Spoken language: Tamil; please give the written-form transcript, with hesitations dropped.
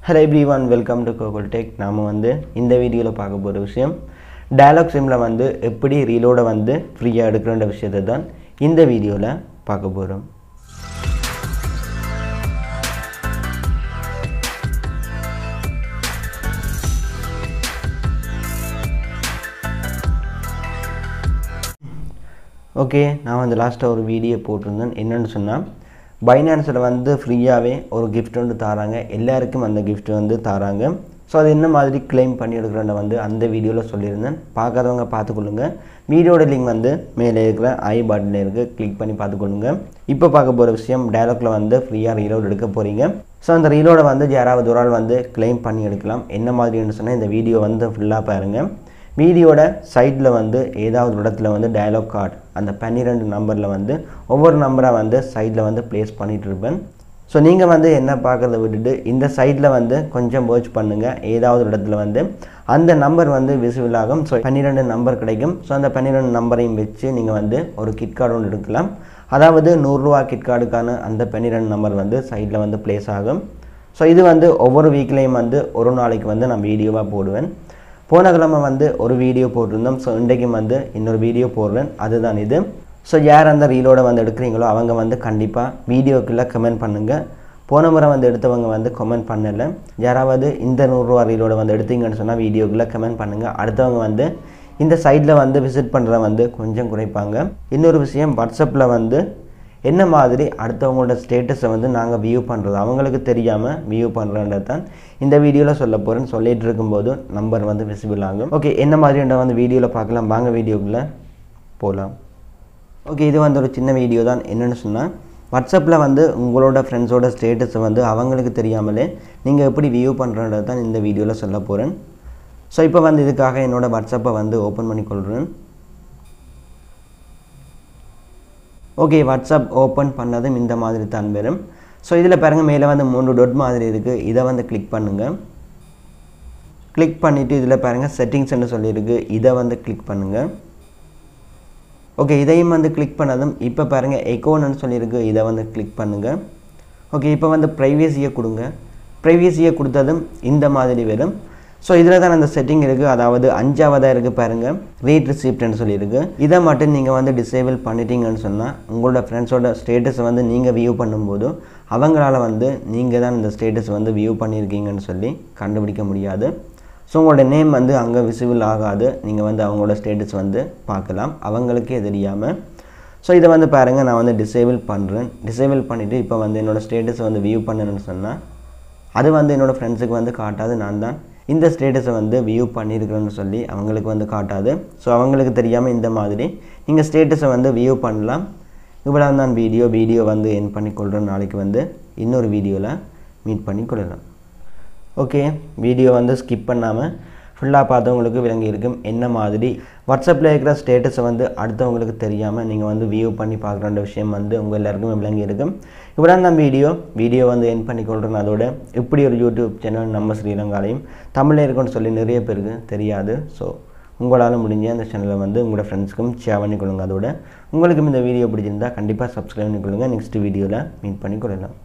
Hello everyone, welcome to Kokul Tech. நாம இந்த வீடியோல பார்க்க போற விஷயம் Dialog simல எப்படி ரீலோட ஃப்ரீயா எடுக்கறன்ற விஷயத்தை தான் இந்த வீடியோல பார்க்க போறோம். ஓகே, நான் லாஸ்டா ஒரு வீடியோ போட்டிருந்தேன். என்னன்னு சொன்னா Binance ஃப்ரீயாவே ஒரு gift தராங்க. எல்லாருக்கும் அந்த gift தராங்க. சோ அது என்ன மாதிரி claim பண்ணி எடுக்கறேன்னு அந்த வீடியோல சொல்லிருந்தேன். பார்க்காதவங்க பார்த்துக்கொள்ளுங்க. வீடியோட லிங்க் மேலே இருக்கிற ஐ பட்டன்ல இருக்கு. கிளிக் பண்ணி பார்த்துக்கொள்ளுங்க. இப்போ பார்க்க போற விஷயம் Dialogல ஃப்ரீயா ரீலோட் எடுக்க போறீங்க. சோ அந்த ரீலோட யாராவது ஒரு ஆள் claim பண்ணி எடுக்கலாம். என்ன மாதிரின்னு சொன்னா இந்த வீடியோ ஃபுல்லா பாருங்க. வீடியோட சைடுல ஏதாவது இடத்துல Dialog கார்டு அந்த 12 நம்பர்ல ஒவ்வொரு நம்பரா சைடுல பிளேஸ் பண்ணிட்டு இருப்பேன். சோ நீங்க என்ன பார்க்கறத விட்டுட்டு இந்த சைடுல கொஞ்சம் வாட்ச் பண்ணுங்க. ஏதாவது இடத்துல அந்த நம்பர் விசிபிள் ஆகும். சோ 12 நம்பர் கிடைக்கும். சோ அந்த 12 நம்பரையும் வெச்சு நீங்க ஒரு கிட் கார்டு ஒன்னு எடுக்கலாம். அதாவது 100 ரூபாய் கிட் கார்டுக்கான அந்த 12 நம்பர் சைடுல பிளேஸ் ஆகும். சோ இது ஒவ்வொரு வீக்லயும் ஒரு நாளைக்கு நான் வீடியோவா போடுவேன். போன கிழமை ஒரு வீடியோ போட்டிருந்தோம். சோ இன்றைக்கு இன்னொரு வீடியோ போடுறேன். அதுதான் இது. சோ யார் அந்த ரீலோட எடுக்கறீங்களோ அவங்க கண்டிப்பா வீடியோக்குள்ள கமெண்ட் பண்ணுங்க. போன முறை எடுத்தவங்க கமெண்ட் பண்ணல. யாராவது இந்த 100 ரூபாய் ரீலோட எடுத்தீங்கன்னு சொன்னா வீடியோக்குள்ள கமெண்ட் பண்ணுங்க. அடுத்தவங்க இந்த சைடுல விசிட் பண்றத கொஞ்சம் குறைப்பாங்க. இன்னொரு விஷயம், வாட்ஸ்அப்ல என்ன மாதிரி அடுத்தவங்களோட ஸ்டேட்டஸை நாங்க வியூ பண்றது அவங்களுக்கு தெரியாம வியூ பண்றேன்றது தான் இந்த வீடியோல சொல்ல போறேன். சொல்லிட்டு இருக்கும்போது நம்பர் விசிபிள் ஆகும். ஓகே, என்ன மாதிரி வீடியோல பார்க்கலாம். வாங்க வீடியோக்குள்ள போலாம். ஓகே, இது ஒரு சின்ன வீடியோ தான். என்னன்னு சொன்னா வாட்ஸ்அப்ல உங்களோட ஃப்ரெண்ட்ஸோட ஸ்டேட்டஸை அவங்களுக்கு தெரியாமலே நீங்க எப்படி வியூ பண்றேன்றது தான் இந்த வீடியோல சொல்ல போறேன். சோ இப்போ இதுக்காக என்னோட வாட்ஸ்அப்பை ஓபன் பண்ணி கொள்றேன். ஓகே, வாட்ஸ்அப் ஓபன் பண்ணதும் இந்த மாதிரி தான் வரும். சோ இதுல பாருங்க மேலே 3 டாட் மாதிரி இருக்கு. இத கிளிக் பண்ணுங்க. கிளிக் பண்ணிட்டு இதுல பாருங்க செட்டிங்ஸ் ன்னு சொல்லி இருக்கு. இத கிளிக் பண்ணுங்க. ஓகே, இதையும் கிளிக் பண்ணதும் இப்போ பாருங்க அக்கவுண்ட் ன்னு சொல்லி இருக்கு. இத கிளிக் பண்ணுங்க. ஓகே, இப்போ பிரைவசியை கொடுங்க. பிரைவசியை கொடுத்ததும் இந்த மாதிரி வரும். சோ இதுல தான் அந்த செட்டிங் இருக்கு. அதாவது 5ஆவதா இருக்கு பாருங்க, ரீட் ரிசிப்ட் ன்னு சொல்லி இருக்கு. இத மட்டும் நீங்க டிசேபிள் பண்ணிட்டீங்கன்னு சொன்னா உங்களோட ஃப்ரெண்ட்ஸோட ஸ்டேட்டஸ் நீங்க வியூ பண்ணும்போது அவங்களால நீங்க தான் இந்த ஸ்டேட்டஸ் வியூ பண்ணிருக்கீங்கன்னு சொல்லி கண்டுபிடிக்க முடியாது. சோ உங்களோட நேம் அங்க விசிபிள் ஆகாது. நீங்க அவங்களோட ஸ்டேட்டஸ் பார்க்கலாம் அவங்களுக்கே தெரியாம. சோ இத பாருங்க, நான் டிசேபிள் பண்றேன். டிசேபிள் பண்ணிட்டு இப்போ என்னோட ஸ்டேட்டஸ் வியூ பண்ணனும்னு சொன்னா அது என்னோட ஃப்ரெண்ட்ஸ்க்கு காட்டாது. நான் தான் இந்த ஸ்டேட்டஸை வியூ பண்ணியிருக்கிறேன்னு சொல்லி அவங்களுக்கு காட்டாது. ஸோ அவங்களுக்கு தெரியாமல் இந்த மாதிரி நீங்கள் ஸ்டேட்டஸை வியூ பண்ணலாம். இவ்வளோ தான் வீடியோ என் பண்ணிக்கொள்கிறேன். நாளைக்கு இன்னொரு வீடியோவில் மீட் பண்ணிக்கொள்ளலாம். ஓகே, வீடியோ ஸ்கிப் பண்ணாமல் ஃபுல்லாக பார்த்தவங்களுக்கு விளங்கி இருக்கும் என்ன மாதிரி வாட்ஸ்அப்பில் இருக்கிற ஸ்டேட்டஸை அடுத்தவங்களுக்கு தெரியாமல் நீங்கள் வியூ பண்ணி பார்க்குற விஷயம் உங்கள் எல்லாருக்குமே விளங்கி இருக்கும். இவ்வளோ தான் வீடியோ என் பண்ணிக்கொள்கிறேன். அதோட இப்படி ஒரு யூடியூப் சேனல் நம்ம ஸ்ரீலங்காலையும் தமிழில் இருக்குன்னு சொல்லி நிறைய பேருக்கு தெரியாது. ஸோ உங்களால் முடிஞ்ச அந்த சேனலை உங்களோட ஃப்ரெண்ட்ஸ்க்கும் ஷேர் பண்ணிக்கொள்ளுங்க. அதோட உங்களுக்கும் இந்த வீடியோ பிடிச்சிருந்தா கண்டிப்பாக சப்ஸ்கிரைப் பண்ணிக்கொள்ளுங்க. நெக்ஸ்ட் வீடியோவில் மீட் பண்ணிக்கொள்ளலாம்.